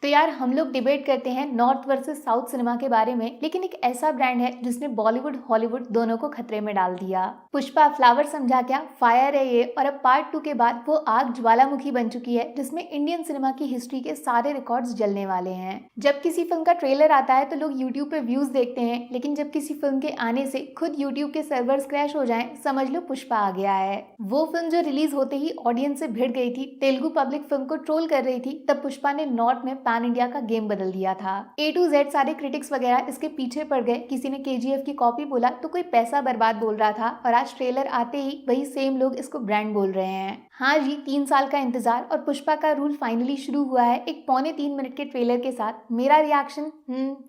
तो यार हम लोग डिबेट करते हैं नॉर्थ वर्सेस साउथ सिनेमा के बारे में, लेकिन एक ऐसा ब्रांड है जिसने बॉलीवुड हॉलीवुड दोनों को खतरे में डाल दिया। पुष्पा फ्लावर समझा क्या, फायर है ये। और अब पार्ट 2 के बाद वो आग ज्वालामुखी बन चुकी है जिसमें इंडियन सिनेमा की हिस्ट्री के सारे रिकॉर्ड्स जलने वाले हैं। जब किसी फिल्म का ट्रेलर आता है तो लोग यूट्यूब पे व्यूज देखते हैं, लेकिन जब किसी फिल्म के आने से खुद यूट्यूब के सर्वर्स क्रैश हो जाएं, समझ लो पुष्पा आ गया है। वो फिल्म जो रिलीज होते ही ऑडियंस से भिड़ गई थी, तेलुगु पब्लिक फिल्म को ट्रोल कर रही थी, तब पुष्पा ने नॉर्थ में पैन इंडिया का गेम बदल दिया था। A to Z सारे क्रिटिक्स वगैरह इसके पीछे पड़ गए। किसी ने KGF की कॉपी बोला तो कोई पैसा बर्बाद बोल रहा था, और आज ट्रेलर आते ही वही सेम लोग इसको ब्रांड बोल रहे हैं। हाँ जी, 3 साल का इंतजार और पुष्पा का रूल फाइनली शुरू हुआ है एक 2.25 मिनट के ट्रेलर के साथ। मेरा रिएक्शन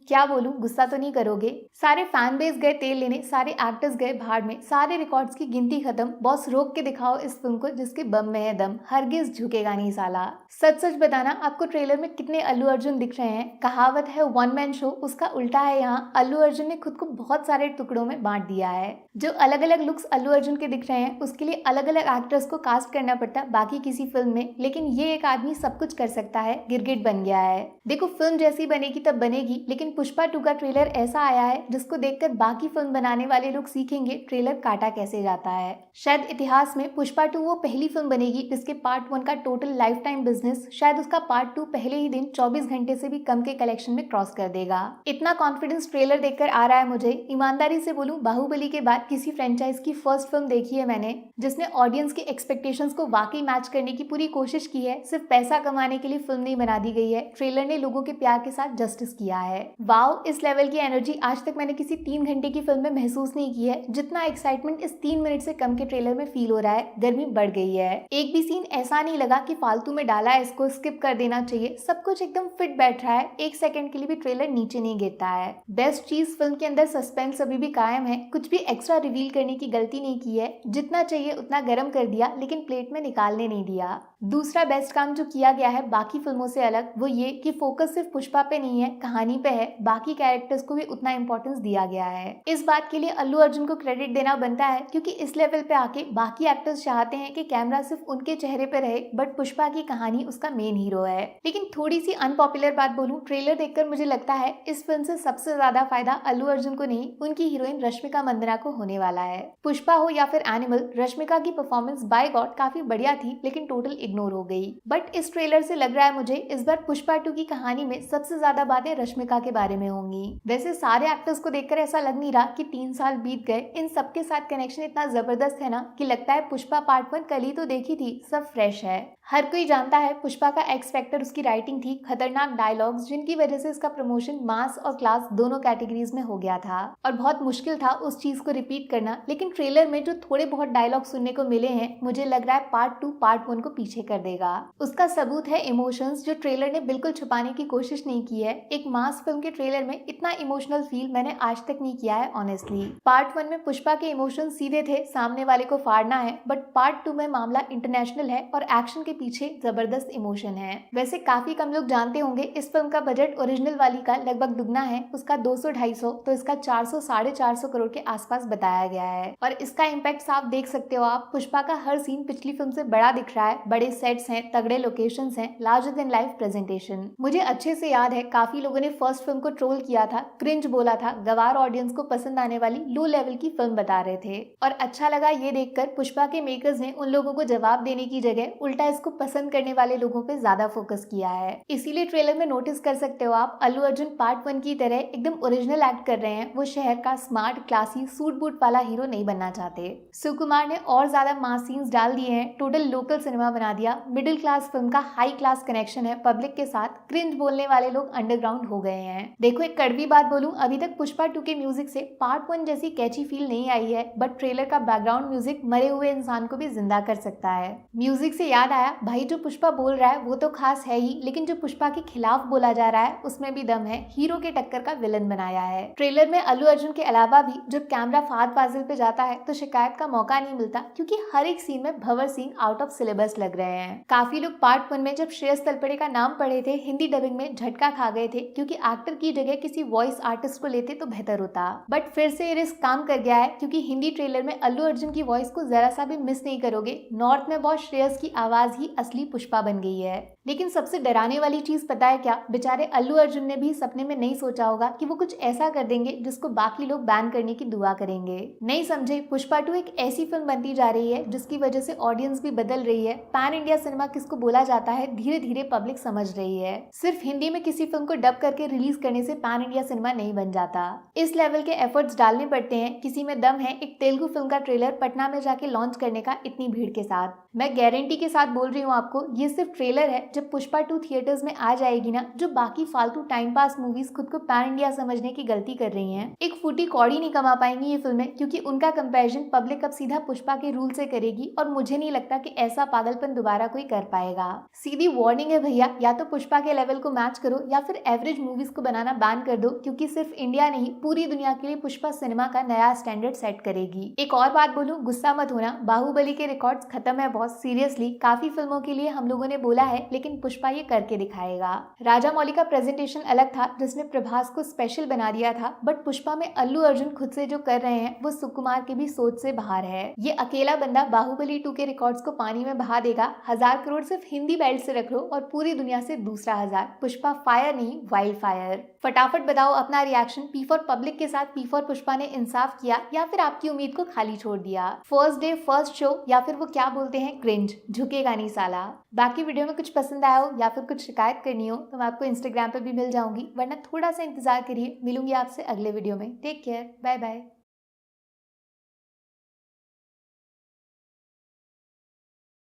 क्या बोलूं, गुस्सा तो नहीं करोगे। सारे फैन बेस गए तेल लेने, सारे एक्टर्स गए भाड़ में, सारे रिकॉर्ड्स की गिनती खत्म। बॉस रोक के दिखाओ इस फिल्म को जिसके बम में है दम, हरगिज झुकेगा नहीं साला। सच सच बताना, आपको ट्रेलर में कितने अल्लू अर्जुन दिख रहे हैं? कहावत है वन मैन शो, उसका उल्टा है यहाँ। अल्लू अर्जुन ने खुद को बहुत सारे टुकड़ों में बांट दिया है। जो अलग अलग लुक्स अल्लू अर्जुन के दिख रहे हैं उसके लिए अलग अलग एक्टर्स को कास्ट करना पड़ता बाकी किसी फिल्म में, लेकिन ये एक आदमी सब कुछ कर सकता है, गिरगिट बन गया है। देखो फिल्म जैसी बनेगी तब बनेगी, लेकिन पुष्पा 2 का ट्रेलर ऐसा आया है जिसको देखकर बाकी फिल्म बनाने वाले लोग सीखेंगे ट्रेलर काटा कैसे जाता है। शायद इतिहास में पुष्पा 2 वो पहली फिल्म बनेगी जिसके पार्ट 1 का टोटल लाइफ टाइम बिजनेस शायद उसका पार्ट 2 पहले ही दिन 24 घंटे से भी कम के कलेक्शन में क्रॉस कर देगा। इतना कॉन्फिडेंस ट्रेलर देखकर आ रहा है मुझे। ईमानदारी से बोलूं, बाहुबली के बाद किसी फ्रेंचाइज की फर्स्ट फिल्म देखी है मैंने जिसने ऑडियंस की एक्सपेक्टेशंस को वाकई मैच करने की पूरी कोशिश की है। सिर्फ पैसा कमाने के लिए फिल्म नहीं बना दी गई है, ट्रेलर ने लोगों के प्यार के साथ जस्टिस किया है। वाओ, इस लेवल की एनर्जी आज तक मैंने किसी 3 घंटे की फिल्म में महसूस नहीं की है जितना एक्साइटमेंट इस 3 मिनट से कम के ट्रेलर में फील हो रहा है। गर्मी बढ़ गई है। एक भी सीन ऐसा नहीं लगा कि फालतू में डाला है, इसको स्किप कर देना चाहिए। सब कुछ एकदम फिट बैठ रहा है, एक सेकंड के लिए भी ट्रेलर नीचे नहीं गिरता है। बेस्ट चीज, फिल्म के अंदर सस्पेंस अभी भी कायम है, कुछ भी एक्स्ट्रा रिवील करने की गलती नहीं की है। जितना चाहिए उतना गर्म कर दिया, लेकिन प्लेट में निकालने नहीं दिया। दूसरा बेस्ट काम जो किया गया है बाकी फिल्मों से अलग, वो ये कि फोकस सिर्फ पुष्पा पे नहीं है, कहानी पे है। बाकी कैरेक्टर्स को भी उतना इंपॉर्टेंस दिया गया है। इस बात के लिए अल्लू अर्जुन को क्रेडिट देना बनता है, क्योंकि इस लेवल पे आके बाकी एक्टर्स चाहते हैं कि कैमरा सिर्फ उनके चेहरे पे रहे, बट पुष्पा की कहानी उसका मेन हीरो है। लेकिन थोड़ी सी अनपॉपुलर बात बोलूं, ट्रेलर देखकर मुझे लगता है इस फिल्म से सबसे ज्यादा फायदा अल्लू अर्जुन को नहीं, उनकी हीरोइन रश्मिका मंदाना को होने वाला है। पुष्पा हो या फिर एनिमल, रश्मिका की परफॉर्मेंस बाय गॉड काफी बढ़िया थी, लेकिन टोटल इग्नोर हो गई। बट इस ट्रेलर से लग रहा है मुझे इस बार पुष्पा 2 की कहानी में सबसे ज्यादा बातें रश्मिका के बारे में होंगी। वैसे सारे एक्टर्स को देखकर ऐसा लग नहीं रहा कि 3 साल बीत गए। इन सबके साथ कनेक्शन इतना जबरदस्त है ना कि लगता है पुष्पा पार्ट 1 कल ही तो देखी थी, सब फ्रेश है। हर कोई जानता है पुष्पा का एक्स फैक्टर उसकी राइटिंग थी, खतरनाक डायलॉग्स जिनकी वजह से इसका प्रमोशन मास और क्लास दोनों कैटेगरीज में हो गया था, और बहुत मुश्किल था उस चीज को रिपीट करना। लेकिन ट्रेलर में जो थोड़े बहुत डायलॉग सुनने को मिले हैं, मुझे लग रहा है पार्ट 2 पार्ट 1 को पीछे कर देगा। उसका सबूत है इमोशंस, जो ट्रेलर ने बिल्कुल छुपाने की कोशिश नहीं की है। एक मास फिल्म के ट्रेलर में इतना इमोशनल फील मैंने आज तक नहीं किया है ऑनेस्टली। पार्ट 1 में पुष्पा के इमोशंस सीधे थे, सामने वाले को फाड़ना है, बट पार्ट 2 में मामला इंटरनेशनल है और एक्शन के पीछे जबरदस्त इमोशन है। वैसे काफी कम लोग जानते होंगे इस फिल्म का बजट ओरिजिनल वाली का लगभग दुगना है, उसका 200-250, तो इसका 400-450 करोड़ के आसपास बताया गया है। और इसका इम्पैक्ट साफ देख सकते हो आप, पुष्पा का हर सीन पिछली फिल्म से बड़ा दिख रहा है। बड़े सेट्स हैं, तगड़े लोकेशंस हैं, लार्जर देन लाइफ प्रेजेंटेशन। मुझे अच्छे से याद है काफी लोगों ने फर्स्ट फिल्म को ट्रोल किया था, क्रिंज बोला था, गवार ऑडियंस को पसंद आने वाली लो लेवल की फिल्म बता रहे थे। और अच्छा लगा ये देखकर पुष्पा के मेकर्स ने उन लोगों को जवाब देने की जगह उल्टा इसको पसंद करने वाले लोगों पे ज्यादा फोकस किया है। इसीलिए ट्रेलर में नोटिस कर सकते हो आप, अल्लू अर्जुन पार्ट 1 की तरह एकदम ओरिजिनल एक्ट कर रहे हैं। वो शहर का स्मार्ट क्लासी सूट बूट वाला हीरो नहीं बनना चाहते। सुकुमार ने और ज्यादा मास सीन्स डाल दिए हैं, टोटल लोकल सिनेमा बना दिया। मिडिल क्लास फिल्म का हाई क्लास कनेक्शन है पब्लिक के साथ, क्रिंज बोलने वाले लोग अंडरग्राउंड हो गए हैं। देखो एक कड़वी बात बोलूं, अभी तक पुष्पा 2 के म्यूजिक से पार्ट 1 जैसी कैची फील नहीं आई है, बट ट्रेलर का बैकग्राउंड म्यूजिक मरे हुए इंसान को भी जिंदा कर सकता है। म्यूजिक से याद आया, भाई जो पुष्पा बोल रहा है वो तो खास है ही, लेकिन जो पुष्पा के खिलाफ बोला जा रहा है उसमें भी दम है। हीरो के टक्कर का विलन बनाया है। ट्रेलर में अल्लू अर्जुन के अलावा भी जब कैमरा फाद फाजिल पे जाता है तो शिकायत का मौका नहीं मिलता, क्योंकि हर एक सीन में Bhanwar Singh out of syllabus लग रहे हैं। काफी लोग पार्ट 1 में जब श्रेयस तलपड़े का नाम पढ़े थे हिंदी डबिंग में झटका खा गए थे, क्योंकि एक्टर की जगह किसी वॉइस आर्टिस्ट को लेते तो बेहतर होता। बट फिर से ये रिस्क काम कर गया है, क्योंकि हिंदी ट्रेलर में अल्लू अर्जुन की वॉइस को जरा सा भी मिस नहीं करोगे। नॉर्थ में बॉस श्रेयस की आवाज ही असली पुष्पा बन गई है। लेकिन सबसे डराने वाली चीज पता है क्या, बेचारे अल्लू अर्जुन ने भी सपने में नहीं सोचा होगा कि वो कुछ ऐसा कर देंगे जिसको बाकी लोग बैन करने की दुआ करेंगे। नहीं समझे, पुष्पा 2 एक ऐसी फिल्म बनती जा रही है जिसकी वजह से ऑडियंस भी बदल रही है। पैन इंडिया सिनेमा किसको बोला जाता है धीरे धीरे पब्लिक समझ रही है। सिर्फ हिंदी में किसी फिल्म को डब करके रिलीज करने से पैन इंडिया सिनेमा नहीं बन जाता, इस लेवल के एफर्ट्स डालने पड़ते हैं। किसी में दम है एक तेलुगु फिल्म का ट्रेलर पटना में जाके लॉन्च करने का इतनी भीड़ के साथ। मैं गारंटी के साथ बोल रही हूँ आपको, ये सिर्फ ट्रेलर है। जब पुष्पा 2 थिएटर्स में आ जाएगी ना, जो बाकी फालतू टाइम पास मूवीज खुद को पैन इंडिया समझने की गलती कर रही हैं, एक फूटी कौड़ी नहीं कमा पाएंगी ये फिल्में, क्योंकि उनका कंपैरिजन पब्लिक अब सीधा पुष्पा के रूल से करेगी और मुझे नहीं लगता कि ऐसा पागलपन दोबारा कोई कर पाएगा। सीधी वार्निंग है भैया, या तो पुष्पा के लेवल को मैच करो या फिर एवरेज मूवीज को बनाना बैन कर दो, क्योंकि सिर्फ इंडिया नहीं पूरी दुनिया के लिए पुष्पा सिनेमा का नया स्टैंडर्ड सेट करेगी। एक और बात बोलूं, गुस्सा मत होना, बाहुबली के रिकॉर्ड्स खत्म है बॉस, सीरियसली। काफी फिल्मों के लिए हम लोगों ने बोला है, लेकिन पुष्पा ये करके दिखाएगा। राजा मौली का प्रेजेंटेशन अलग था जिसने प्रभास को स्पेशल बना दिया था, बट पुष्पा में अल्लू अर्जुन खुद से जो कर रहे हैं वो सुकुमार की भी सोच से बाहर है। ये अकेला बंदा बाहुबली 2 के रिकॉर्ड्स को पानी में बहा देगा। 1000 करोड़ सिर्फ हिंदी बेल्ट से रख लो और पूरी दुनिया से दूसरा 1000। पुष्पा फायर नहीं, वाइल्ड फायर। फटाफट बताओ अपना रिएक्शन। पी फॉर पब्लिक के साथ पी फॉर पुष्पा ने इंसाफ किया या फिर आपकी उम्मीद को खाली छोड़ दिया? फर्स्ट डे फर्स्ट शो, या फिर वो क्या बोलते हैं क्रिंज, झुकेगा नहीं साला। बाकी वीडियो में कुछ पसंद आया हो या फिर कुछ शिकायत करनी हो तो मैं आपको इंस्टाग्राम पे भी मिल जाऊंगी, वरना थोड़ा सा इंतजार करिए। मिलूंगी आपसे अगले वीडियो में। Take care, bye bye.